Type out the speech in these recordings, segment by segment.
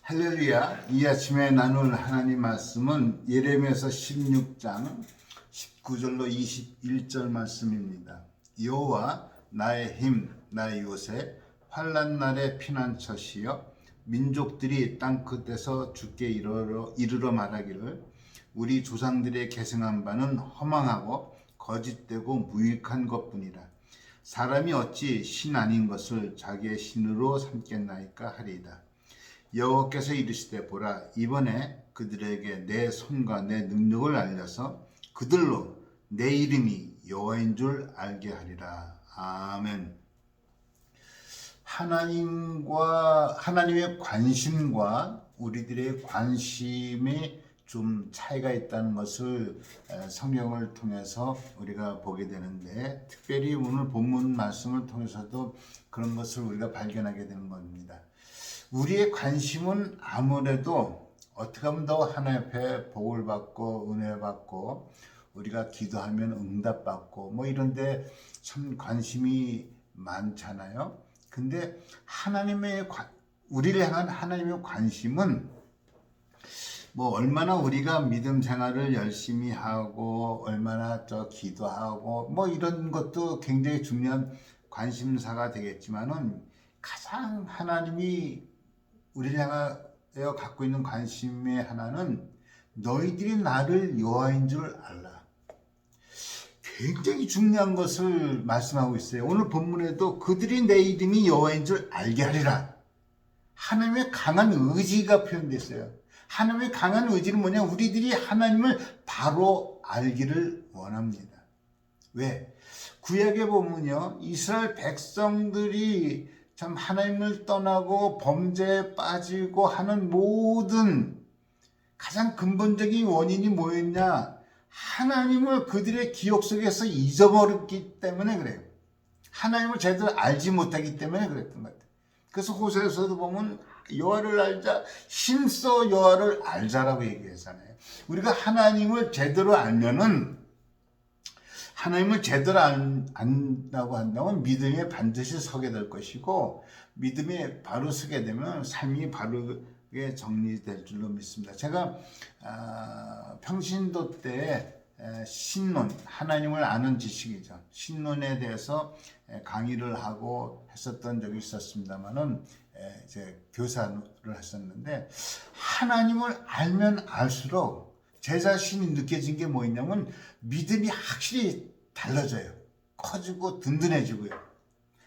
할렐루야. 이 아침에 나눌 하나님 말씀은 예레미야서 16장 19절로 21절 말씀입니다. 여호와 나의 힘 나의 요새 환난 날의 피난처시여 민족들이 땅 끝에서 주께 이르러 말하기를 우리 조상들의 계승한 바는 허망하고 거짓되고 무익한 것뿐이라. 사람이 어찌 신 아닌 것을 자기의 신으로 삼겠나이까 하리이다. 여호와께서 이르시되 보라, 이번에 그들에게 내 손과 내 능력을 알려서 그들로 내 이름이 여호와인 줄 알게 하리라. 아멘. 하나님의 관심과 우리들의 관심이 좀 차이가 있다는 것을 성경을 통해서 우리가 보게 되는데, 특별히 오늘 본문 말씀을 통해서도 그런 것을 우리가 발견하게 되는 겁니다. 우리의 관심은 아무래도 어떻게 하면 더 하나님 앞에 복을 받고 은혜 받고 우리가 기도하면 응답받고 뭐 이런데 참 관심이 많잖아요. 근데 우리를 향한 하나님의 관심은 뭐 얼마나 우리가 믿음 생활을 열심히 하고 얼마나 기도하고 뭐 이런 것도 굉장히 중요한 관심사가 되겠지만은 가장 하나님이 우리를 향하여 갖고 있는 관심의 하나는 너희들이 나를 여호와인 줄 알라. 굉장히 중요한 것을 말씀하고 있어요. 오늘 본문에도 그들이 내 이름이 여호와인 줄 알게 하리라. 하나님의 강한 의지가 표현됐어요. 하나님의 강한 의지는 뭐냐? 우리들이 하나님을 바로 알기를 원합니다. 왜? 구약에 보면요, 이스라엘 백성들이 참 하나님을 떠나고 범죄에 빠지고 하는 모든 가장 근본적인 원인이 뭐였냐? 하나님을 그들의 기억 속에서 잊어버렸기 때문에 그래요. 하나님을 제대로 알지 못하기 때문에 그랬던 것 같아요. 그래서 호세에서도 보면 여호와를 알자, 힘써 여호와를 알자라고 얘기하잖아요. 우리가 하나님을 제대로 알면은, 하나님을 제대로 안다고 한다면 믿음에 반드시 서게 될 것이고, 믿음에 바로 서게 되면 삶이 바르게 정리될 줄로 믿습니다. 제가 평신도 때 신론, 하나님을 아는 지식이죠. 신론에 대해서 강의를 하고 했었던 적이 있었습니다만은 이제 교사를 했었는데, 하나님을 알면 알수록 제 자신이 느껴진 게 뭐였냐면 믿음이 확실히 달라져요. 커지고 든든해지고요.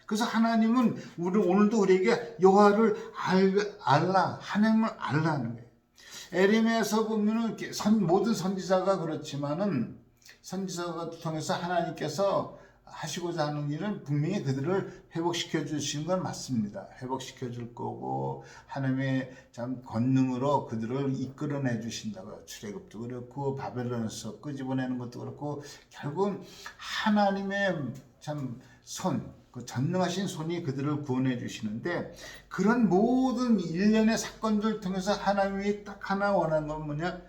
그래서 하나님은 오늘도 우리에게 여호와를 알라, 하나님을 알라는 거예요. 에레미야서 보면은 모든 선지자가 그렇지만은 선지자가 통해서 하나님께서 하시고자 하는 일은 분명히 그들을 회복시켜 주시는 건 맞습니다. 회복시켜 줄 거고 하나님의 참 권능으로 그들을 이끌어내 주신다고요. 출애굽도 그렇고 바벨론에서 끄집어내는 것도 그렇고 결국은 하나님의 참 그 전능하신 손이 그들을 구원해 주시는데, 그런 모든 일련의 사건들을 통해서 하나님이 딱 하나 원하는 건 뭐냐?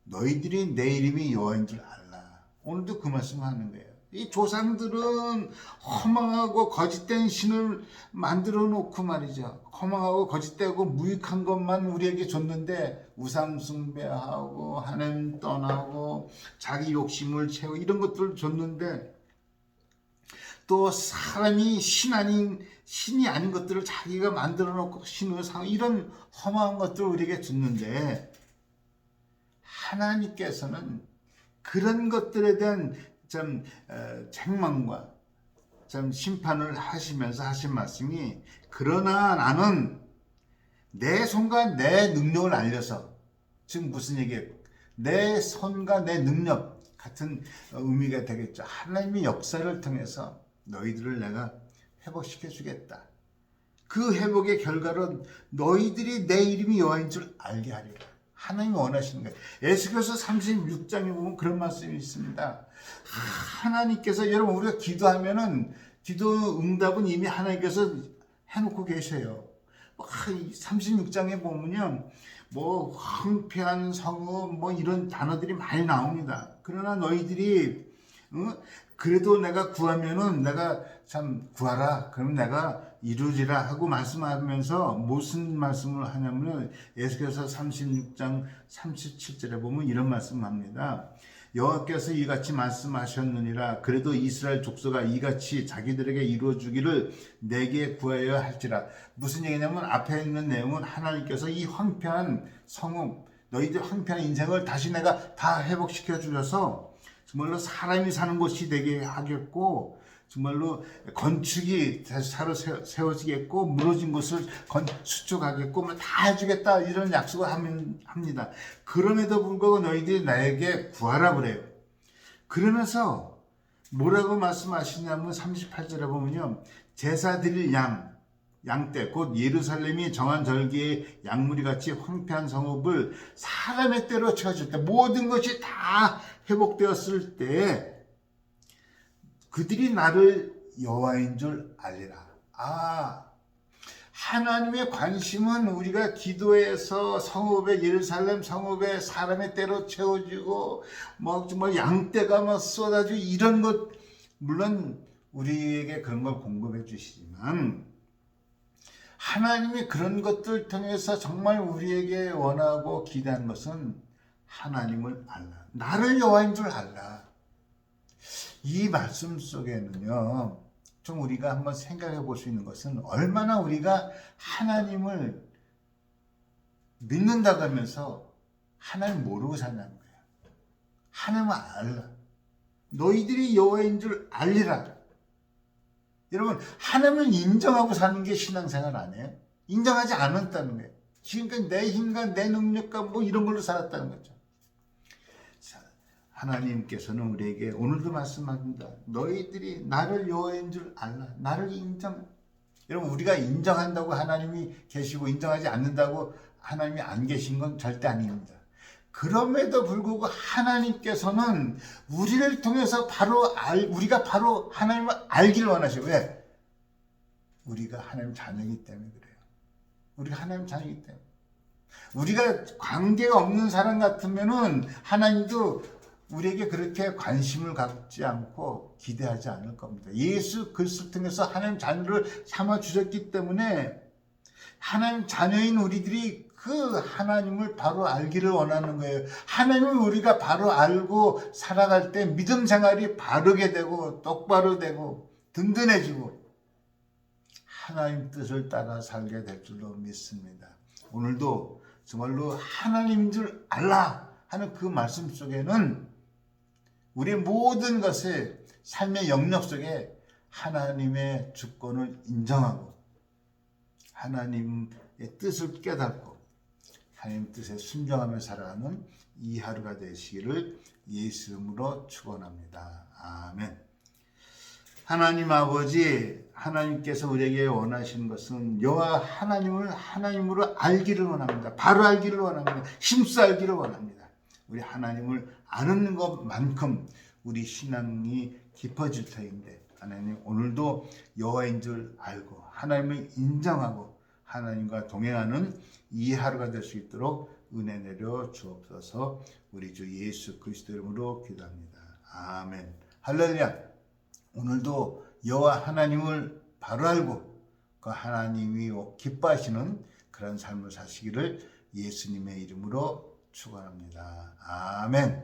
너희들이 내 이름이 여호와인 줄 알라. 오늘도 그 말씀을 하는 거예요. 이 조상들은 허망하고 거짓된 신을 만들어 놓고 말이죠. 허망하고 거짓되고 무익한 것만 우리에게 줬는데 우상 숭배하고 하나님 떠나고 자기 욕심을 채우고 이런 것들을 줬는데, 또 사람이 신이 아닌 것들을 자기가 만들어 놓고 신으로 삼고 이런 험한 것들을 우리에게 줬는데, 하나님께서는 그런 것들에 대한 좀 책망과 좀 심판을 하시면서 하신 말씀이, 그러나 나는 내 손과 내 능력을 알려서, 지금 무슨 얘기예요? 내 손과 내 능력 같은 의미가 되겠죠. 하나님의 역사를 통해서 너희들을 내가 회복시켜 주겠다. 그 회복의 결과로 너희들이 내 이름이 여호와인 줄 알게 하리라. 하나님이 원하시는 거예요. 에스겔서 36장에 보면 그런 말씀이 있습니다. 하나님께서, 여러분 우리가 기도하면은 기도 응답은 이미 하나님께서 해놓고 계셔요. 36장에 보면요, 뭐 황폐한 성읍 뭐 이런 단어들이 많이 나옵니다. 그러나 너희들이 그래도 내가 구하면은 내가 참 구하라. 그럼 내가 이루리라 하고 말씀하면서 무슨 말씀을 하냐면 에스겔서 36장 37절에 보면 이런 말씀합니다. 여호와께서 이같이 말씀하셨느니라. 그래도 이스라엘 족속아 이같이 자기들에게 이루어주기를 내게 구하여야 할지라. 무슨 얘기냐면 앞에 있는 내용은 하나님께서 이 황폐한 성읍, 너희들 황폐한 인생을 다시 내가 다 회복시켜 주셔서 정말로 사람이 사는 곳이 되게 하겠고, 정말로 건축이 다시 새로 세워지겠고, 무너진 곳을 수축하겠고, 다 해주겠다, 이런 약속을 합니다. 그럼에도 불구하고 너희들이 나에게 구하라 그래요. 그러면서 뭐라고 말씀하시냐면 38절에 보면요, 제사 드릴 양떼 곧 예루살렘이 정한 절기의 양무리 같이 황폐한 성읍을 사람의 때로 채워줄 때, 모든 것이 다 회복되었을 때 그들이 나를 여호와인 줄 알리라. 하나님의 관심은 우리가 기도해서 성읍에, 예루살렘 성읍에 사람의 때로 채워지고 정말 양떼가 쏟아지고 이런 것, 물론 우리에게 그런 걸 공급해 주시지만 하나님이 그런 것들 통해서 정말 우리에게 원하고 기대하는 것은 하나님을 알라, 나를 여호와인 줄 알라. 이 말씀 속에는요, 좀 우리가 한번 생각해 볼 수 있는 것은 얼마나 우리가 하나님을 믿는다고 하면서 하나님 모르고 산다는 거예요. 하나님을 알라. 너희들이 여호와인 줄 알리라. 여러분, 하나님을 인정하고 사는 게 신앙생활 아니에요? 인정하지 않았다는 거예요. 지금까지 내 힘과 내 능력과 이런 걸로 살았다는 거죠. 하나님께서는 우리에게 오늘도 말씀합니다. 너희들이 나를 여호와인 줄 알라. 나를 인정해. 여러분, 우리가 인정한다고 하나님이 계시고 인정하지 않는다고 하나님이 안 계신 건 절대 아닙니다. 그럼에도 불구하고 하나님께서는 우리를 통해서 우리가 바로 하나님을 알기를 원하셔요. 왜? 우리가 하나님 자녀이기 때문에 그래요. 우리가 하나님 자녀이기 때문에. 우리가 관계가 없는 사람 같으면은 하나님도 우리에게 그렇게 관심을 갖지 않고 기대하지 않을 겁니다. 예수 그리스도를 통해서 하나님 자녀를 삼아 주셨기 때문에 하나님 자녀인 우리들이 그 하나님을 바로 알기를 원하는 거예요. 하나님을 우리가 바로 알고 살아갈 때 믿음 생활이 바르게 되고 똑바로 되고 든든해지고 하나님 뜻을 따라 살게 될 줄로 믿습니다. 오늘도 정말로 하나님인 줄 알라 하는 그 말씀 속에는 우리의 모든 것을 삶의 영역 속에 하나님의 주권을 인정하고 하나님의 뜻을 깨닫고 하나님 뜻에 순종하며 살아가는 이 하루가 되시기를 예수 이름으로 축원합니다. 아멘. 하나님 아버지, 하나님께서 우리에게 원하시는 것은 여호와 하나님을 하나님으로 알기를 원합니다. 바로 알기를 원합니다. 힘써 알기를 원합니다. 우리 하나님을 아는 것만큼 우리 신앙이 깊어질 터인데, 하나님 오늘도 여호와인 줄 알고 하나님을 인정하고 하나님과 동행하는 이 하루가 될 수 있도록 은혜 내려 주옵소서. 우리 주 예수 그리스도 이름으로 기도합니다. 아멘. 할렐루야. 오늘도 여호와 하나님을 바로 알고 그 하나님이 기뻐하시는 그런 삶을 사시기를 예수님의 이름으로 축원합니다. 아멘.